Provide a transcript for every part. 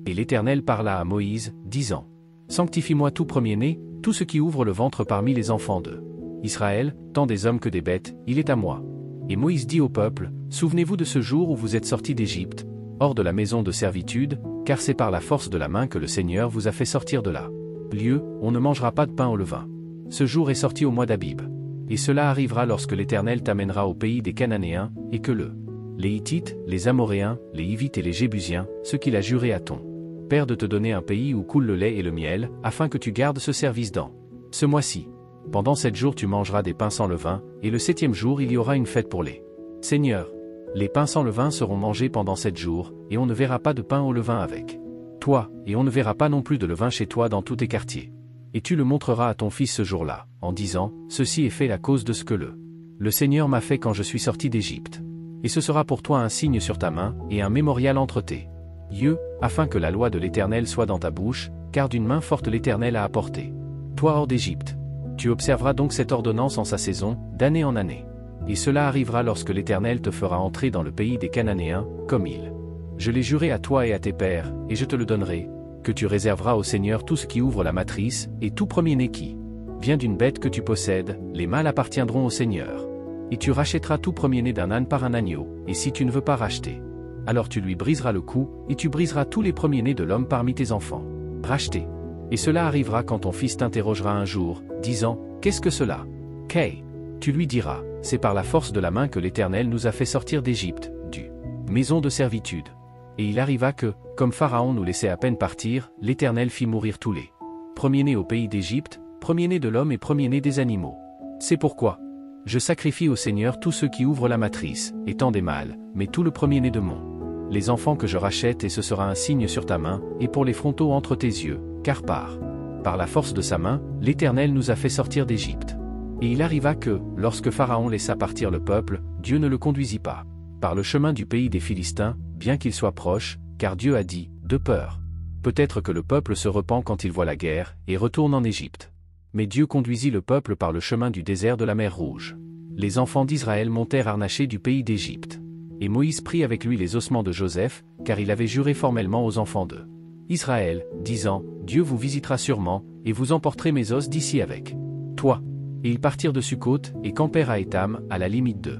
Et l'Éternel parla à Moïse, disant: Sanctifie-moi tout premier-né, tout ce qui ouvre le ventre parmi les enfants de Israël, tant des hommes que des bêtes, il est à moi. Et Moïse dit au peuple: Souvenez-vous de ce jour où vous êtes sortis d'Égypte, hors de la maison de servitude, car c'est par la force de la main que le Seigneur vous a fait sortir de là. Lieu, on ne mangera pas de pain au levain. Ce jour est sorti au mois d'Abib. Et cela arrivera lorsque l'Éternel t'amènera au pays des Cananéens, et que les Hittites, les Amoréens, les Hivites et les Jébusiens, ce qu'il a juré à ton père de te donner un pays où coule le lait et le miel, afin que tu gardes ce service dans ce mois-ci. Pendant 7 jours tu mangeras des pains sans levain, et le 7e jour il y aura une fête pour les seigneurs. Les pains sans levain seront mangés pendant 7 jours, et on ne verra pas de pain au levain avec toi, et on ne verra pas non plus de levain chez toi dans tous tes quartiers. Et tu le montreras à ton fils ce jour-là, en disant: Ceci est fait à cause de ce que le Seigneur m'a fait quand je suis sorti d'Égypte. Et ce sera pour toi un signe sur ta main, et un mémorial entre tes yeux, afin que la loi de l'Éternel soit dans ta bouche, car d'une main forte l'Éternel a apporté toi hors d'Égypte. Tu observeras donc cette ordonnance en sa saison, d'année en année. Et cela arrivera lorsque l'Éternel te fera entrer dans le pays des Cananéens, comme je l'ai juré à toi et à tes pères, et je te le donnerai, que tu réserveras au Seigneur tout ce qui ouvre la matrice, et tout premier-né qui vient d'une bête que tu possèdes, les mâles appartiendront au Seigneur. Et tu rachèteras tout premier-né d'un âne par un agneau, et si tu ne veux pas racheter, alors tu lui briseras le cou, et tu briseras tous les premiers-nés de l'homme parmi tes enfants rachetés. Et cela arrivera quand ton fils t'interrogera un jour, disant: Qu'est-ce que cela? Tu lui diras: C'est par la force de la main que l'Éternel nous a fait sortir d'Égypte, du maison de servitude. Et il arriva que, comme Pharaon nous laissait à peine partir, l'Éternel fit mourir tous les premiers-nés au pays d'Égypte, premiers-nés de l'homme et premiers-nés des animaux. C'est pourquoi je sacrifie au Seigneur tous ceux qui ouvrent la matrice, étant des mâles, mais tout le premier-né de les enfants que je rachète, et ce sera un signe sur ta main, et pour les frontaux entre tes yeux, car par la force de sa main, l'Éternel nous a fait sortir d'Égypte. Et il arriva que, lorsque Pharaon laissa partir le peuple, Dieu ne le conduisit pas par le chemin du pays des Philistins, bien qu'il soit proche, car Dieu a dit, de peur. Peut-être que le peuple se repent quand il voit la guerre, et retourne en Égypte. Mais Dieu conduisit le peuple par le chemin du désert de la mer Rouge. Les enfants d'Israël montèrent harnachés du pays d'Égypte. Et Moïse prit avec lui les ossements de Joseph, car il avait juré formellement aux enfants d'Israël, disant: Dieu vous visitera sûrement, et vous emporterez mes os d'ici avec toi. Et ils partirent de Sukkot, et campèrent à Étam, à la limite de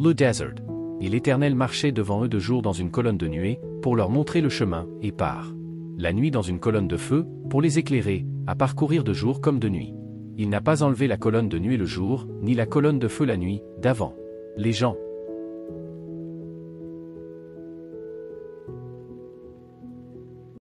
le désert. Et l'Éternel marchait devant eux de jour dans une colonne de nuée, pour leur montrer le chemin, et par la nuit dans une colonne de feu, pour les éclairer, à parcourir de jour comme de nuit. Il n'a pas enlevé la colonne de nuée le jour, ni la colonne de feu la nuit, d'avant les gens.